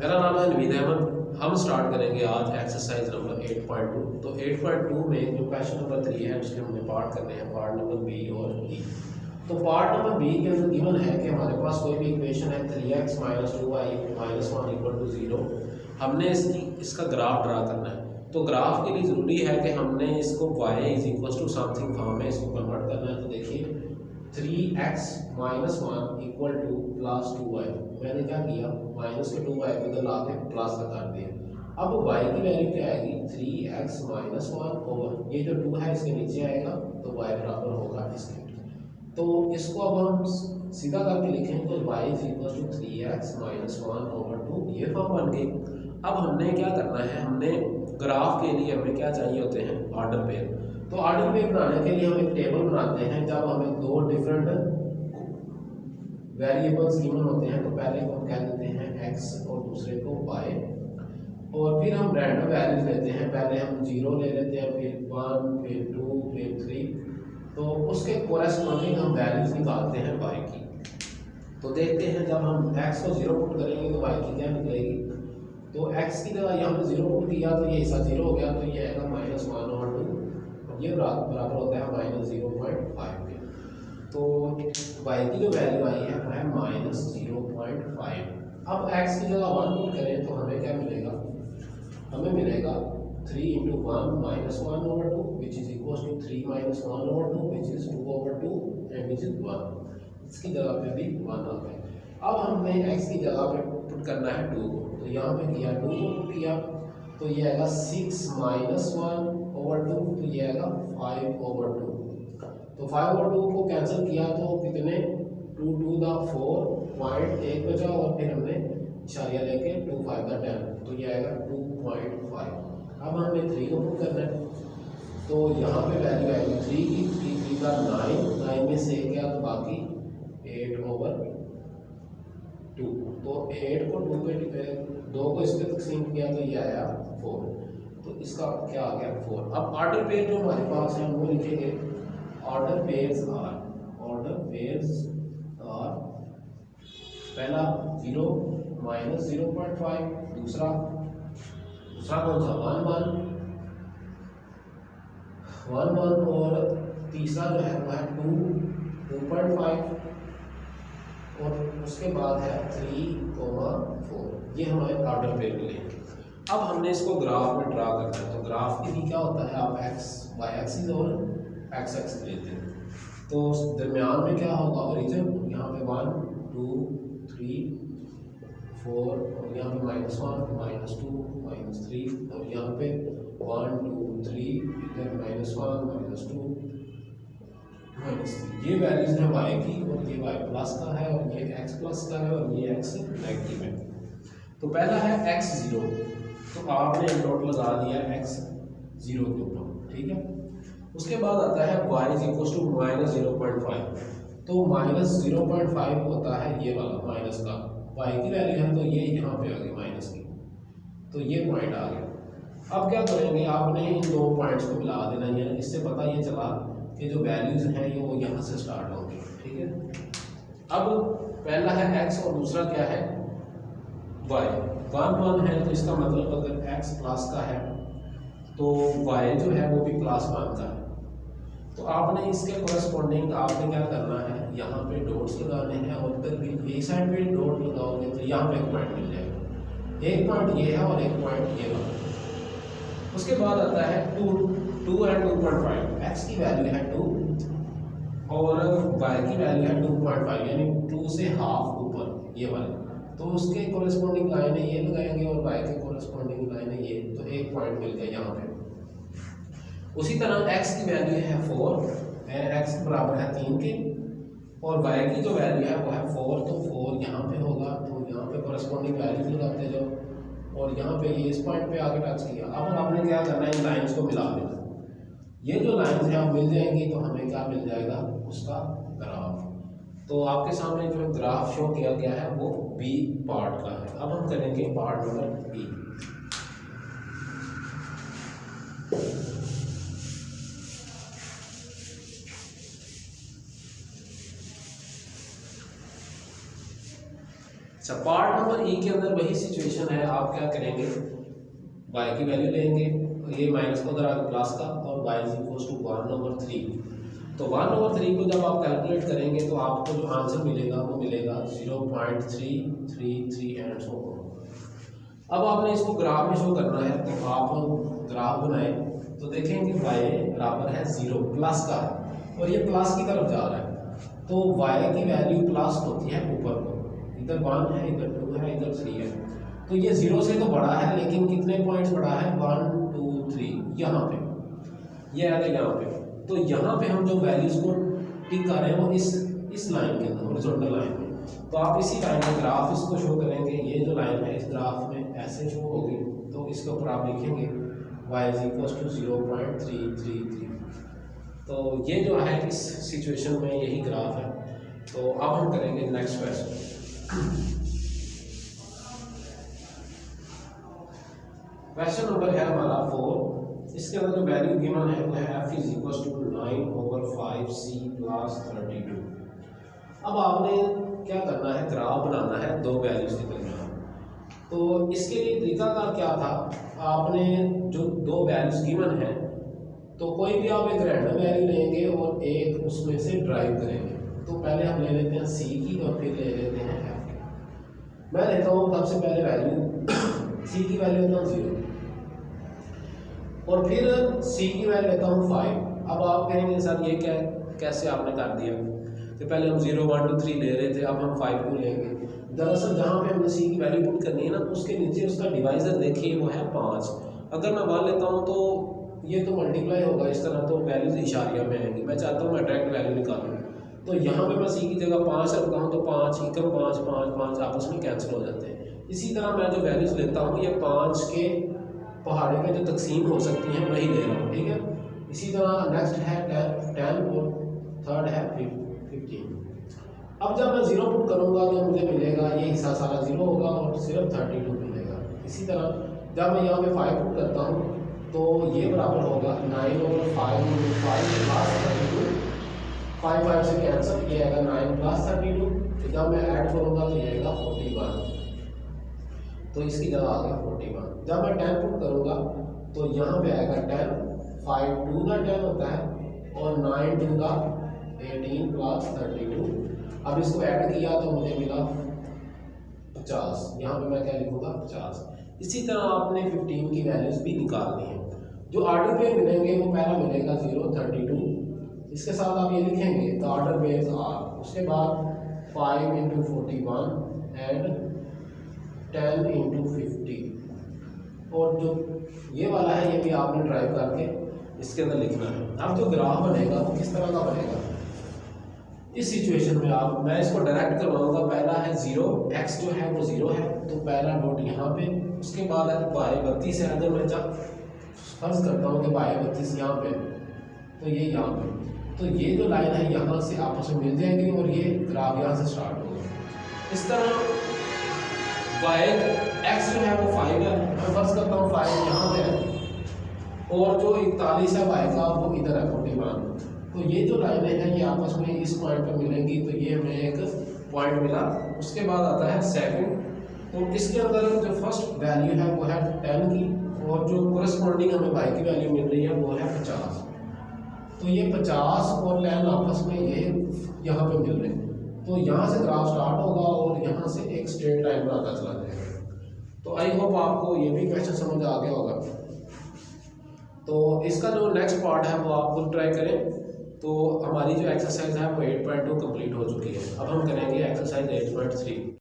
मेरा नाम है नवीद अहमद। हम स्टार्ट करेंगे आज एक्सरसाइज नंबर 8.2। तो 8.2 में जो क्वेश्चन नंबर 3 है उसके हमने पार्ट करने हैं, पार्ट नंबर बी और ई। तो पार्ट नंबर बी के अंदर गिवन है कि हमारे पास कोई भी इक्वेशन है 3x - 2y - 1 = 0। हमने इसका ग्राफ ड्रा करना है। तो ग्राफ के लिए ज़रूरी है कि हमने इसको y = समथिंग फॉर्म में इसको कन्वर्ट करना है। तो देखिए 3x - 1 = +2y। मैंने क्या किया, माइनस के 2y को इधर ला के प्लस का कर दिया। अब y की वैल्यू क्या आएगी, 3x - 1 ओवर ये जो 2 है इसके नीचे आएगा तो y बराबर होगा इसके। तो इसको अब हम सीधा करके लिखेंगे तो y = 3x - 1/2 ये फॉर्म बन गई। अब हमने क्या करना है, हमने ग्राफ के लिए हमें क्या चाहिए होते हैं, ऑर्डर पेयर। तो ऑर्डर पेयर बनाने के लिए हम एक टेबल बनाते हैं। जब हमें दो डिफरेंट वेरिएबल्स गिवन होते हैं तो पहले को हम कह देते हैं x और दूसरे को y, और फिर हम रैंडम वैल्यूज लेते हैं। पहले हम 0 ले लेते हैं, फिर 1, फिर 2, फिर 3। तो उसके कोरेस्पॉन्डिंग हम वैल्यूज निकालते हैं y की। तो देखते हैं जब हम x को 0 पुट करेंगे तो y की क्या निकलेगी। तो x की जगह यहाँ पे 0 पुट किया तो ये हिस्सा 0 हो गया, तो ये आएगा -1/2। ये बराबर होता है -0.5 के। तो y की जो वैल्यू आई है वो है -0.5। अब x की जगह 1 पुट करें तो हमें क्या मिलेगा, हमें मिलेगा 3 × 1 - 1/2 which is equals to 3 - 1/2 which is 2/2 and which is 1। इसकी जगह पे भी 1 आ गया। अब हमने x की जगह पे पुट करना है 2 को, तो यहाँ पे किया 2 को पुट किया तो ये आएगा 6 - 1/2, तो ये आएगा 5/2। तो 5/2 को कैंसिल किया तो कितने, 2 2 दा 4 पॉइंट 1 बचा, और फिर हमने इशारिया लेके 2 5 दा 10, तो ये आएगा 2.5। अब हमें 3 को पुट करना है तो यहाँ पे वैल्यू आएगी 3 की, 3 का 9 में से क्या तो बाकी 8/2। तो 8 को 2 पे 2 को इस पे तकसीम किया तो ये आया 4। तो इसका क्या आ गया 4। अब ऑर्डर पेयर जो हमारे पास है वो लिखेंगे, ऑर्डर पेयर्स आर पहला 0 - 0.5, दूसरा कौन सा 1 1, और तीसरा जो है वो है 2.5, और उसके बाद है 3, 4। ये हमारे ऑर्डर पेयर के लिए। अब हमने इसको ग्राफ में ड्रा करना है। तो ग्राफ के लिए क्या होता है, आप y एक्सिस और x एक्सिस लेते हैं। तो दरमियान में क्या होगा, ओरिजिन, यहाँ पे 1 2 3 4, और यहाँ पे -1 -2 -3, और यहाँ पे 1 2 3, इधर -1 -2 -3। ये वैल्यूज है y की, और ये y प्लस का है, और ये x प्लस का है, और ये x नेगेटिव है। तो पहला है x 0, तो आपने डॉट लगा दिया x 0 के ऊपर, ठीक है। उसके बाद आता है y = -0.5। तो -0.5 होता है ये वाला माइनस का, y की वैल्यू है तो ये यहाँ पे आ गई माइनस की, तो ये पॉइंट आ गया। अब क्या करेंगे, आपने इन दो पॉइंट्स को मिला देना, यानी इससे पता ये चला कि जो वैल्यूज हैं ये वो यहाँ से स्टार्ट होंगी, ठीक है। अब पहला है x और दूसरा क्या है y। 1 1 है तो इसका मतलब अगर x प्लस का है तो y जो है वो भी +1 का है। तो आपने इसके कोरेस्पॉन्डिंग आपने क्या करना है, यहाँ पे डॉट्स लगाने हैं, और इधर भी एक साइड पे डॉट लगाओगे तो यहाँ पे एक पॉइंट मिल जाएगा। एक पॉइंट ये है और एक पॉइंट ये वाला। उसके बाद आता है 2 और 2.5। x की वैल्यू है 2 और y की वैल्यू है 2.5, यानी 2 से हाफ ऊपर ये वाला। तो उसके कोरेस्पॉन्डिंग लाइनें ये लगाएंगे और y के कोरेस्पॉन्डिंग लाइनें ये, तो एक पॉइंट मिल गया यहाँ पे। उसी तरह x की वैल्यू है 4, x बराबर है 3 के, और y की जो वैल्यू है वो है 4, तो 4 यहाँ पे होगा, तो यहाँ पे कोरेस्पॉन्डिंग वैल्यू लगाते जाओ, और यहाँ पे ये इस पॉइंट पे आगे टच किया। अब आपने क्या करना है, इन लाइन्स को मिला देना। ये जो लाइन्स हैं मिल जाएंगी तो हमें क्या मिल जाएगा, उसका ग्राफ। तो आपके सामने जो ग्राफ शो किया गया है वो बी पार्ट का है। अब हम करेंगे पार्ट नंबर बी। अच्छा, पार्ट नंबर ई के अंदर वही सिचुएशन है। आप क्या करेंगे, y की वैल्यू लेंगे, ये माइनस को उधर आगे प्लस का, और y इज इक्वल टू 1/3। तो 1/3 को जब आप कैलकुलेट करेंगे तो आपको जो आंसर मिलेगा वो मिलेगा 0.333 एंड सो ऑन। अब आपने इसको ग्राफ में शो करना है, तो आप ग्राफ बनाए तो देखेंगे y बराबर है 0 प्लस का है, और ये प्लस की तरफ जा रहा है, तो y की वैल्यू प्लस होती है ऊपर को, इधर 1 है, इधर 2 है, इधर 3 है। तो ये 0 से तो बड़ा है, लेकिन कितने पॉइंट्स बड़ा है, 1 2 3 यहाँ पे, ये आएगा यहाँ पे। तो यहाँ पे हम जो वैल्यूज को टिक कर रहे हैं वो इस लाइन के अंदर, हॉरिजॉन्टल लाइन में। तो आप इसी लाइन में ग्राफ इसको शो करेंगे, ये जो लाइन है इस ग्राफ में ऐसे शो होगी, तो इसके ऊपर आप लिखेंगे y इज इक्वल टू 0.333। तो ये जो है इस सिचुएशन में यही ग्राफ है। तो अब हम करेंगे नेक्स्ट क्वेश्चन। क्वेश्चन नंबर है हमारा 4। इसके अंदर जो वैल्यू गिवन है वो है f is equal to 9/5c plus 32। अब आपने क्या करना है, ग्राफ बनाना है दो वैल्यूज के दरमियान। तो इसके लिए तरीकाकार क्या था, आपने जो दो वैल्यूज गिवन है तो कोई भी आप एक रैंडम वैल्यू लेंगे और एक उसमें से ड्राइव करेंगे। तो पहले हम ले लेते हैं c की और फिर ले लेते हैं f की। मैं लेता हूँ सबसे पहले वैल्यू c की वैल्यू लेता हूँ 0 और फिर c की वैल्यू लेता हूँ 5। अब आप कहेंगे सर ये क्या कैसे आपने कर दिया, तो पहले हम 0 1 2 3 ले रहे थे, अब हम 5 को लेंगे। दरअसल जहाँ पे हमने c की वैल्यू पुट करनी है ना, उसके नीचे उसका डिवाइजर देखिए वो है 5। अगर मैं 1 लेता हूँ तो ये तो मल्टीप्लाई होगा इस तरह, तो वैल्यूज इशारिया में आएंगी। मैं चाहता हूँ मैं डायरेक्ट वैल्यू निकालूँ, तो यहाँ पे मैं c की जगह 5 रखता हूँ, तो 5 एकम 5 5 5 आपस में कैंसिल हो जाते हैं। इसी तरह मैं जो वैल्यूज लेता हूँ ये 5 के पहाड़े पे जो तकसीम हो सकती हैं वही ले रहा हूँ, ठीक है। इसी तरह नेक्स्ट है 10 और थर्ड है 15। अब जब मैं 0 पुट करूँगा तो मुझे मिलेगा ये हिस्सा सारा 0 होगा और सिर्फ 32 मिलेगा। इसी तरह जब मैं यहाँ पे 5 पुट करता हूँ तो ये बराबर होगा 9/5 प्लस 32। 5 5 से कैंसिल, ये आएगा 9 प्लस 32। तो जब मैं ऐड करूँगा तो ये आएगा 41, तो इसकी जगह आ गया 41। जब मैं 10 पुट करूँगा तो यहाँ पे आएगा 10, 5 2 का 10 होता है और 9 2 का 18 प्लस 32। अब इसको ऐड किया तो मुझे मिला 50। यहाँ पे मैं क्या लिखूँगा 50। इसी तरह आपने 15 की वैल्यूज भी निकालनी है। जो ऑर्डर पेयर मिलेंगे वो पहला मिलेगा 0 32, इसके साथ आप ये लिखेंगे द ऑर्डर पेयर्स आर, उसके बाद 5 × 41 एंड 10 × 50। और जो ये वाला है ये भी आपने ड्राइव करके इसके अंदर लिखना है। अब जो ग्राफ बनेगा वो किस तरह का बनेगा, इस सिचुएशन में मैं इसको डायरेक्ट करवाऊंगा। पहला है 0, x जो है वो 0 है, तो पहला नोट यहाँ पे, उसके बाद है y32 है। अगर मैं जब फर्ज करता हूँ कि y32 यहाँ पे, तो ये यहाँ पे, तो ये जो लाइन है यहाँ से आपस में मिल जाएंगी और ये ग्राफ यहाँ से स्टार्ट होगा। इस तरह x जो है वो 5 है, मैं फर्ज करता हूँ 5 यहाँ पे है, और जो 41 है y का वो इधर है 41। तो ये जो लाइनें हैं ये आपस में इस पॉइंट पर मिलेंगी, तो ये हमें एक पॉइंट मिला। उसके बाद आता है सेकंड, तो इसके अंदर जो फर्स्ट वैल्यू है वो है 10 की, और जो कोरस्पॉन्डिंग हमें y की वैल्यू मिल रही है वो है 50। तो ये 50 और 10 आपस में ये यहाँ पे मिल रहे हैं, तो यहाँ से ग्राफ स्टार्ट होगा और यहाँ से एक स्ट्रेट लाइन बनाता चला जाएगा। तो आई होप आपको ये भी क्वेश्चन समझ आ गया होगा। तो इसका जो नेक्स्ट पार्ट है वो आप खुद ट्राई करें। तो हमारी जो एक्सरसाइज है वो 8.2 कंप्लीट हो चुकी है। अब हम करेंगे एक्सरसाइज 8.3।